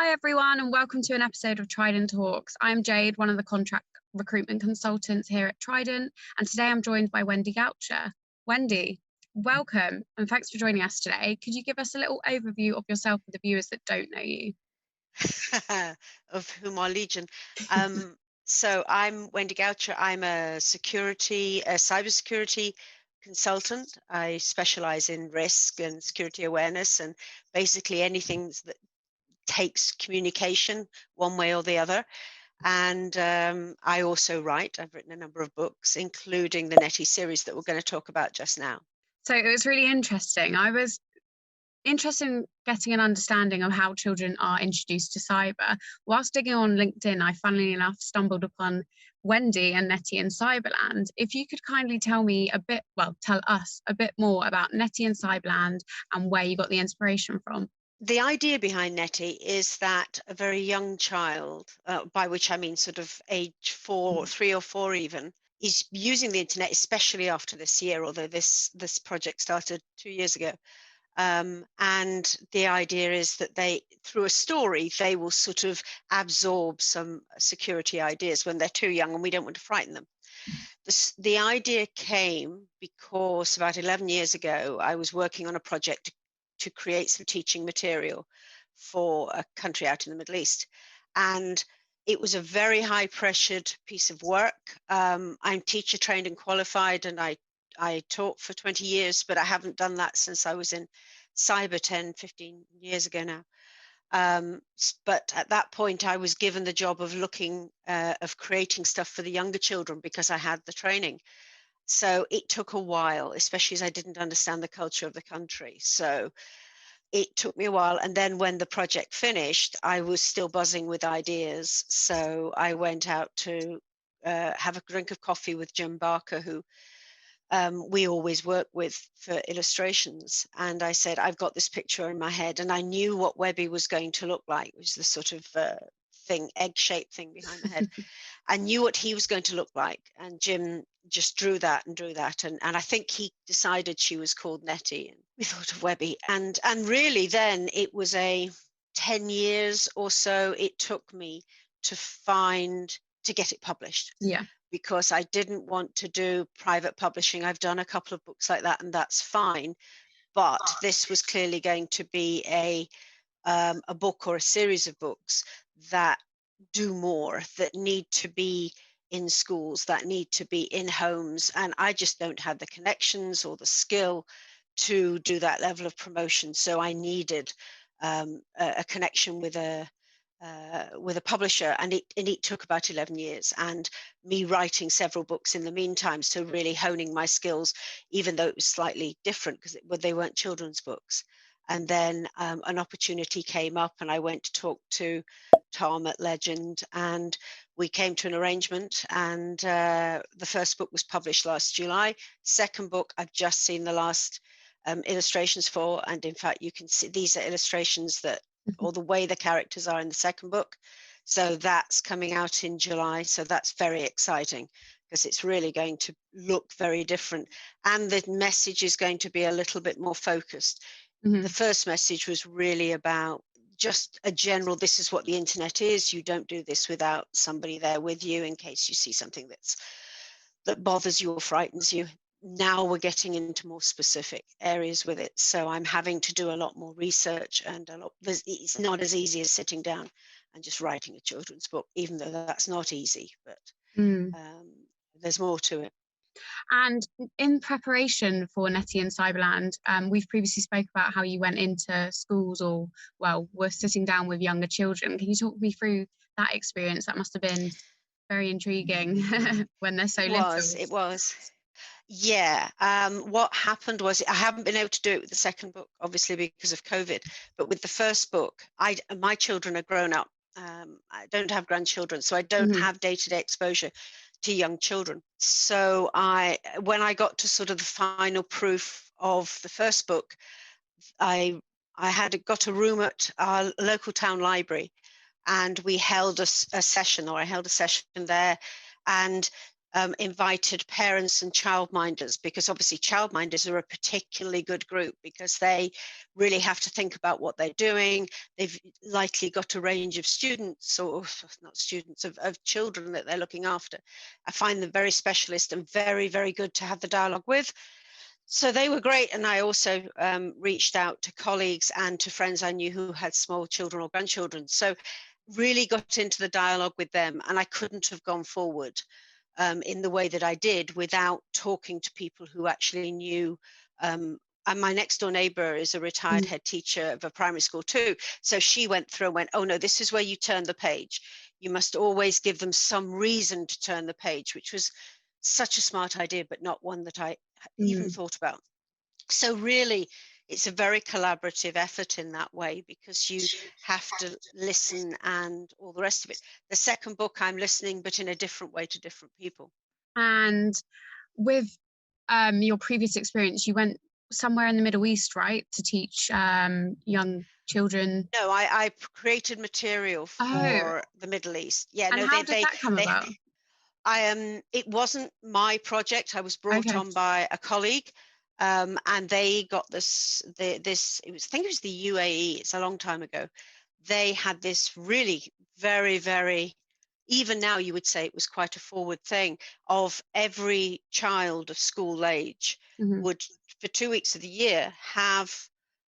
Hi everyone, and welcome to an episode of Trident Talks. I'm Jade, one of the contract recruitment consultants here at Trident, and today I'm joined by Wendy Goucher. Wendy, welcome, and thanks for joining us today. Could you give us a little overview of yourself for the viewers that don't know you? Of whom are legion. So I'm Wendy Goucher. I'm a cybersecurity consultant. I specialize in risk and security awareness and basically anything that takes communication one way or the other. And I also write. I've written a number of books, including the Nettie series that we're going to talk about just now. So it was really interesting. I was interested in getting an understanding of how children are introduced to cyber. Whilst digging on LinkedIn, I funnily enough stumbled upon Wendy and Nettie in Cyberland. If you could kindly tell us a bit more about Nettie and Cyberland and where you got the inspiration from. The idea behind Nettie is that a very young child, by which I mean sort of age 3 or 4 even, is using the internet, especially after this year, although this project started 2 years ago. And the idea is that through a story, they will sort of absorb some security ideas when they're too young, and we don't want to frighten them. The idea came because about 11 years ago, I was working on a project to create some teaching material for a country out in the Middle East. And it was a very high pressured piece of work. I'm teacher trained and qualified, and I taught for 20 years, but I haven't done that since I was in cyber 15 years ago now. But at that point, I was given the job of of creating stuff for the younger children because I had the training. So it took a while, especially as I didn't understand the culture of the country. So it took me a while. And then when the project finished, I was still buzzing with ideas. So I went out to have a drink of coffee with Jim Barker, who we always work with for illustrations. And I said, I've got this picture in my head. And I knew what Webby was going to look like, which is the sort of egg-shaped thing behind the head. I knew what he was going to look like. And Jim just drew that. And I think he decided she was called Nettie. And we thought of Webby. And really then it was 10 years or so it took me to get it published. Yeah. Because I didn't want to do private publishing. I've done a couple of books like that, and that's fine. But this was clearly going to be a book or a series of books that do more, that need to be in schools, that need to be in homes. And I just don't have the connections or the skill to do that level of promotion. So I needed a connection with a publisher, and it took about 11 years, and me writing several books in the meantime, so really honing my skills, even though it was slightly different because they weren't children's books. And then an opportunity came up, and I went to talk to Tom at Legend, and we came to an arrangement, and the first book was published last July. Second book, I've just seen the last illustrations for, and in fact you can see these are illustrations that or the way the characters are in the second book. So that's coming out in July. So that's very exciting because it's really going to look very different. And the message is going to be a little bit more focused. Mm-hmm. The first message was really about just a general, this is what the internet is. You don't do this without somebody there with you in case you see something that bothers you or frightens you. Now we're getting into more specific areas with it. So I'm having to do a lot more research, and it's not as easy as sitting down and just writing a children's book, even though that's not easy, but there's more to it. And in preparation for Nettie and Cyberland, we've previously spoke about how you went into schools were sitting down with younger children. Can you talk me through that experience? That must have been very intriguing when they're so little. It was. Yeah. What happened was I haven't been able to do it with the second book, obviously because of COVID. But with the first book, my children are grown up. I don't have grandchildren, so I don't have day-to-day exposure to young children. So when I got to sort of the final proof of the first book, I got a room at our local town library, and we held a session there. And invited parents and childminders, because obviously childminders are a particularly good group because they really have to think about what they're doing. They've likely got a range of students, or not students, of children that they're looking after. I find them very specialist and very, very good to have the dialogue with. So they were great. And I also reached out to colleagues and to friends I knew who had small children or grandchildren. So really got into the dialogue with them, and I couldn't have gone forward in the way that I did without talking to people who actually knew. And my next door neighbor is a retired head teacher of a primary school too. So she went through and went, oh no, this is where you turn the page. You must always give them some reason to turn the page, which was such a smart idea, but not one that I even thought about. So really, it's a very collaborative effort in that way, because you have to listen and all the rest of it. The second book, I'm listening, but in a different way to different people. And with your previous experience, you went somewhere in the Middle East, right, to teach young children? No, I created material for the Middle East. Yeah, And no, how did that come about? it wasn't my project. I was brought on by a colleague, and they got this. It was, I think it was the UAE. It's a long time ago. They had this really very, very, even now you would say it was quite a forward thing, of every child of school age would, for 2 weeks of the year, have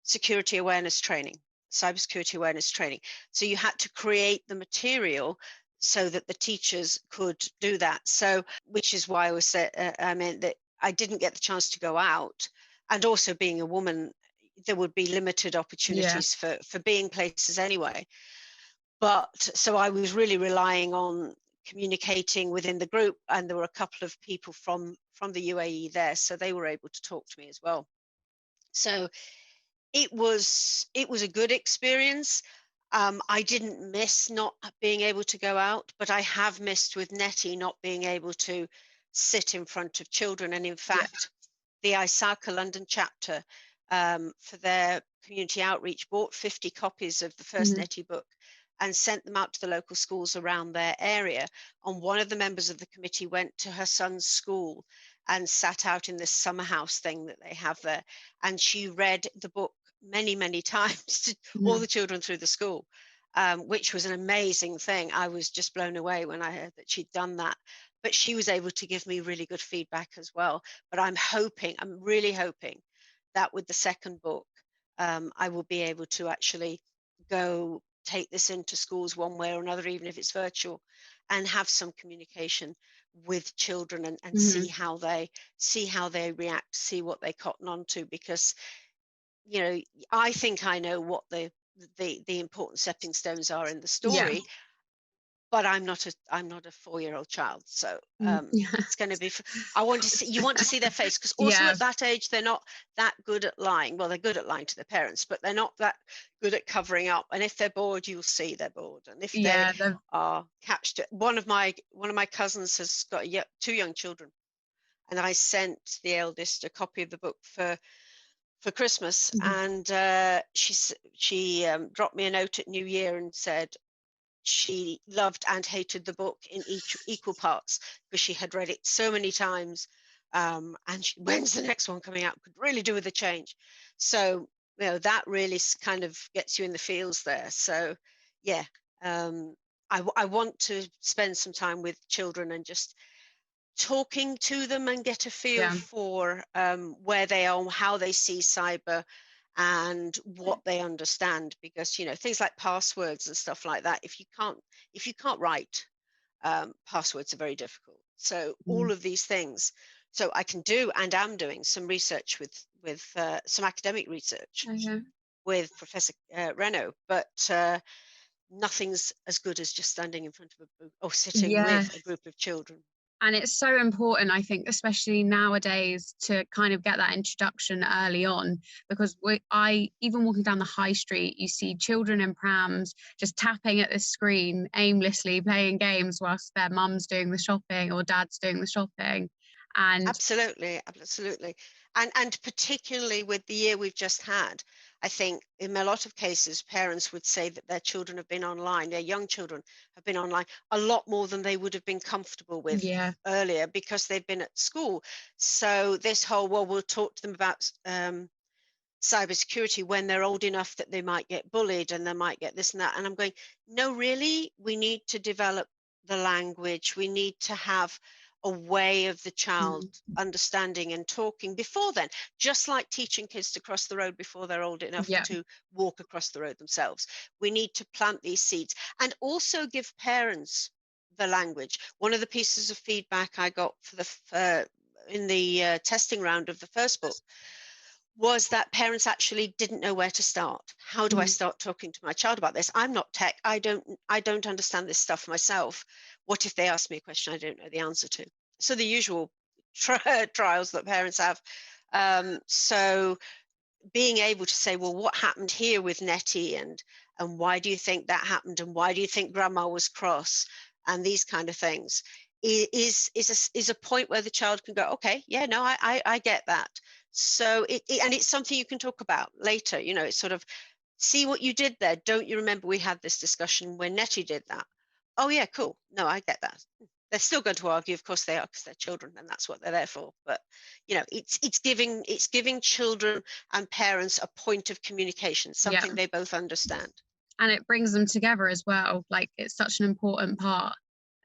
security awareness training, cybersecurity awareness training. So you had to create the material so that the teachers could do that. So, which is why I meant that I didn't get the chance to go out, and also being a woman, there would be limited opportunities for being places anyway. But so I was really relying on communicating within the group, and there were a couple of people from the UAE there, so they were able to talk to me as well. So it was a good experience. I didn't miss not being able to go out, but I have missed with Nettie not being able to sit in front of children. And in fact, the ISACA London chapter, for their community outreach, bought 50 copies of the first Nettie book and sent them out to the local schools around their area. And one of the members of the committee went to her son's school and sat out in this summer house thing that they have there. And she read the book many, many times to all the children through the school, which was an amazing thing. I was just blown away when I heard that she'd done that. But she was able to give me really good feedback as well. But I'm really hoping that with the second book, I will be able to actually go take this into schools one way or another, even if it's virtual, and have some communication with children and see how they react, see what they cotton on to. Because, you know, I think I know what the important stepping stones are in the story, but I'm not a 4-year-old child. So it's going to be, you want to see their face, because also at that age, they're not that good at lying. Well, they're good at lying to their parents, but they're not that good at covering up. And if they're bored, you'll see they're bored. And if they are catched, one of my cousins has got 2 young children, and I sent the eldest a copy of the book for Christmas, and she dropped me a note at New Year and said she loved and hated the book in equal parts, because she had read it so many times, and when's the next one coming out, could really do with a change. So, you know, that really kind of gets you in the feels there. So I want to spend some time with children and just talking to them and get a feel for where they are, how they see cyber, and what they understand. Because, you know, things like passwords and stuff like that, if you can't write, passwords are very difficult. So all of these things, so I can do, and am doing some research with some academic research with Professor Renaud, but nothing's as good as just standing in front of a book or sitting with a group of children. And it's so important, I think, especially nowadays, to kind of get that introduction early on, because even walking down the high street, you see children in prams just tapping at the screen aimlessly, playing games whilst their mum's doing the shopping or dad's doing the shopping. And Absolutely, absolutely. And particularly with the year we've just had, I think in a lot of cases, parents would say that their children have been online, their young children have been online a lot more than they would have been comfortable with yeah, earlier because they've been at school. So this whole, well, we'll talk to them about cybersecurity when they're old enough that they might get bullied and they might get this and that. And I'm going, no, really, we need to develop the language. We need to have a way of the child mm, understanding and talking before then, just like teaching kids to cross the road before they're old enough yeah, to walk across the road themselves. We need to plant these seeds and also give parents the language. One of the pieces of feedback I got for the in the testing round of the first book was that parents actually didn't know where to start. How do I mm, start talking to my child about this? I'm not tech. I don't understand this stuff myself. What if they ask me a question I don't know the answer to? So the usual trials that parents have. So being able to say, well, what happened here with Nettie, and why do you think that happened, and why do you think Grandma was cross, and these kind of things is a point where the child can go, okay, yeah, no, I get that. So and it's something you can talk about later. It's sort of, see what you did there. Don't you remember we had this discussion when Nettie did that? Oh yeah, cool. No, I get that. They're still going to argue, of course they are, because they're children and that's what they're there for. But it's giving children and parents a point of communication, yeah. something they both understand. And it brings them together as well. Like, it's such an important part.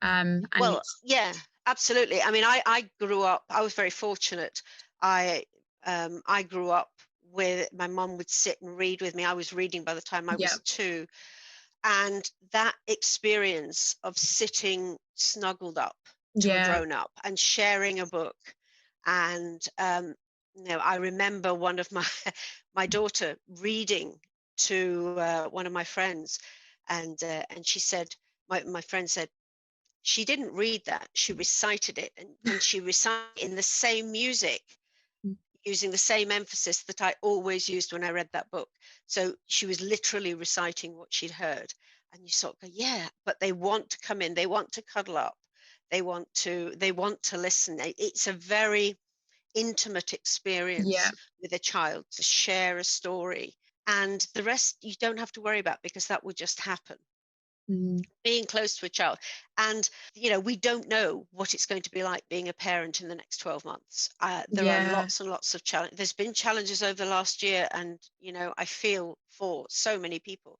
And Well, yeah, absolutely. I mean, I grew up, I was very fortunate. I grew up with my mum would sit and read with me. I was reading by the time I yeah, was 2. And that experience of sitting snuggled up to a yeah, grown up and sharing a book. And I remember one of my my daughter reading to one of my friends, and she said, my friend said, she didn't read that, she recited it, and she recited it in the same music, using the same emphasis that I always used when I read that book. So she was literally reciting what she'd heard. And you sort of go, yeah, but they want to come in, they want to cuddle up, they want to listen. It's a very intimate experience yeah, with a child to share a story. And the rest you don't have to worry about, because that will just happen, mm, being close to a child. And we don't know what it's going to be like being a parent in the next 12 months. There are yeah, lots and lots of challenges. There's been challenges over the last year, and I feel for so many people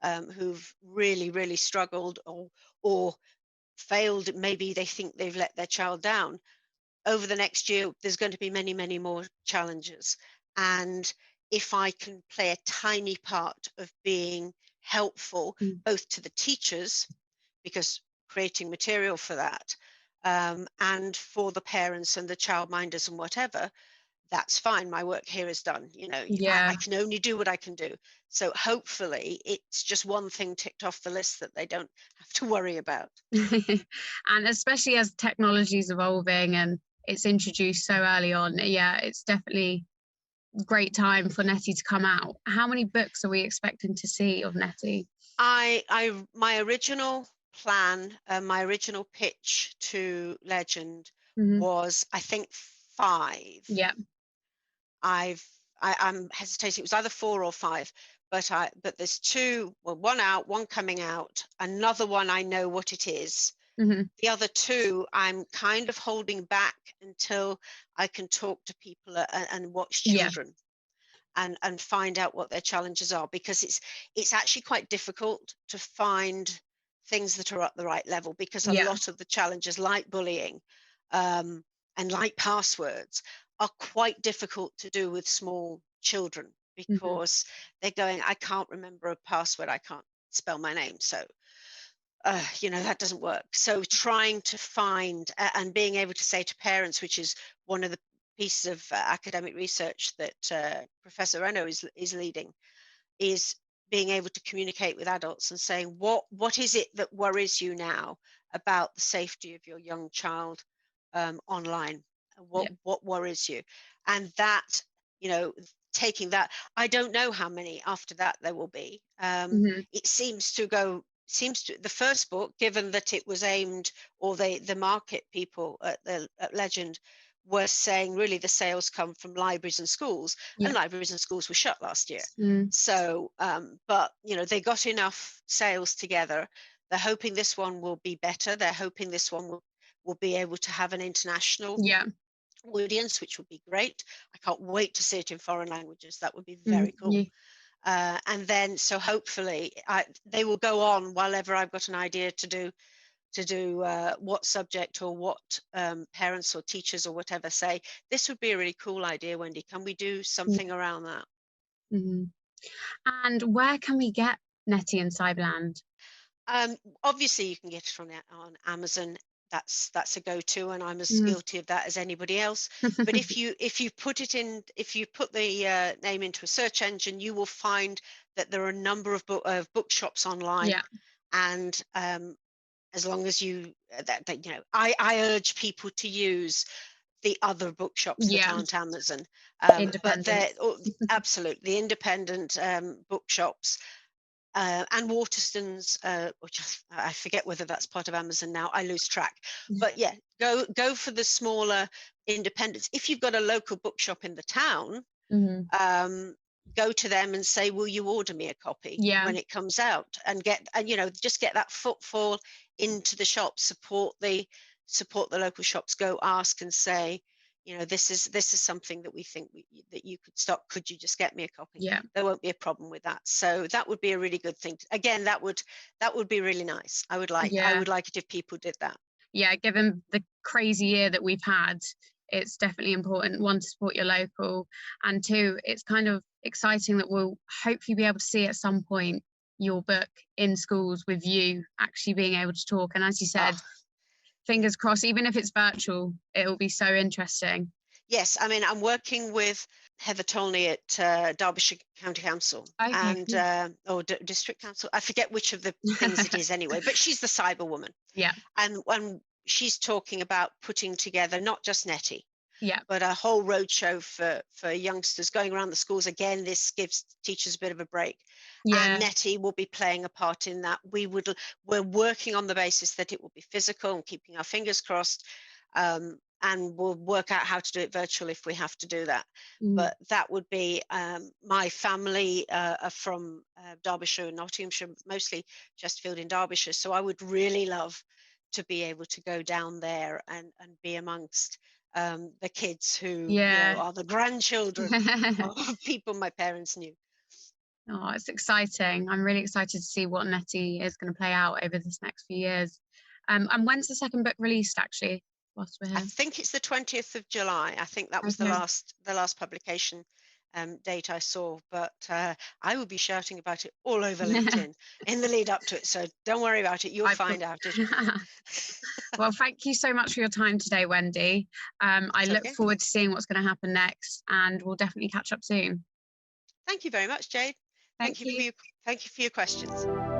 who've really, really struggled, or failed. Maybe they think they've let their child down. Over the next year, there's going to be many, many more challenges. And if I can play a tiny part of being helpful, mm, both to the teachers, because creating material for that, and for the parents and the childminders and whatever, that's fine. My work here is done. I yeah. can only do what I can do. So hopefully it's just one thing ticked off the list that they don't have to worry about. And especially as technology is evolving and it's introduced so early on, yeah, it's definitely a great time for Nettie to come out. How many books are we expecting to see of Nettie? My original plan, my original pitch to Legend Hmm. was, I think, 5. Yeah. I'm hesitating. It was either 4 or 5, but there's 2. Well, one out, one coming out. Another one, I know what it is. Hmm. The other 2, I'm kind of holding back until I can talk to people and watch Yeah. children, and find out what their challenges are, because it's actually quite difficult to find things that are at the right level, because a Yeah. lot of the challenges, like bullying, um, and like passwords, are quite difficult to do with small children, Hmm. because they're going, I can't remember a password, I can't spell my name, so that doesn't work. So trying to find, and being able to say to parents, which is one of the pieces of academic research that Professor Renaud is leading, is being able to communicate with adults and saying, what is it that worries you now about the safety of your young child online? Yeah. What worries you? And that, you know, taking that, I don't know how many after that there will be. Hmm. It seems to the first book, given that it was aimed, or the market people at Legend were saying really the sales come from libraries and schools, Yeah. and libraries and schools were shut last year. Mm. So, but they got enough sales together. They're hoping this one will be better. They're hoping this one will be able to have an international Yeah. audience, which would be great. I can't wait to see it in foreign languages. That would be Mm. very cool. And then, so hopefully, they will go on while I've got an idea to do what subject or what parents or teachers or whatever say. This would be a really cool idea, Wendy. Can we do Yeah. something around that? Mm-hmm. And where can we get Nettie and Cyberland? Obviously, you can get it on Amazon. That's a go-to, and I'm as Mm. guilty of that as anybody else. But if you put the name into a search engine, you will find that there are a number of bookshops online, Yeah. and as long as I urge people to use the other bookshops that Yeah. aren't Amazon, but they're Independence. absolutely the independent bookshops. And Waterstones, which I forget whether that's part of Amazon now. I lose track. But yeah, go for the smaller independents. If you've got a local bookshop in the town, Mm-hmm. go to them and say, "Will you order me a copy Yeah. when it comes out?" And just get that footfall into the shop. Support the local shops. Go ask and say, this is something that we think that you could stock. Could you just get me a copy? Yeah. There won't be a problem with that. So that would be a really good thing. Again, that would be really nice. I would like Yeah. it if people did that. Yeah, given the crazy year that we've had, it's definitely important, one, to support your local, and two, it's kind of exciting that we'll hopefully be able to see at some point your book in schools with you actually being able to talk. And as you said, Oh, fingers crossed, even if it's virtual, it will be so interesting. yes, I mean, I'm working with Heather Tolney at Derbyshire County Council Okay, and cool. or District Council. I forget which of the things it is anyway, but she's the cyber woman, Yeah. and she's talking about putting together not just Nettie, Yeah. but a whole roadshow for youngsters going around the schools. Again, this gives teachers a bit of a break, and Yeah. Nettie will be playing a part in that. We're working on the basis that it will be physical and keeping our fingers crossed, and we'll work out how to do it virtual if we have to do that. Mm. But that would be my family are from Derbyshire and Nottinghamshire, mostly Chesterfield in Derbyshire. So I would really love to be able to go down there and be amongst the kids who Yeah. are the grandchildren of people my parents knew. Oh, it's exciting. I'm really excited to see what Nettie is going to play out over this next few years. And when's the second book released, actually, whilst we're I here? think it's the 20th of July. I think that was the Okay. last publication date I saw, but I will be shouting about it all over LinkedIn in the lead up to it. So don't worry about it. You'll find out as you go. Well, thank you so much for your time today, Wendy. I That's look okay. forward to seeing what's going to happen next, and we'll definitely catch up soon. Thank you very much, Jade. Thank you. Thank you for your questions.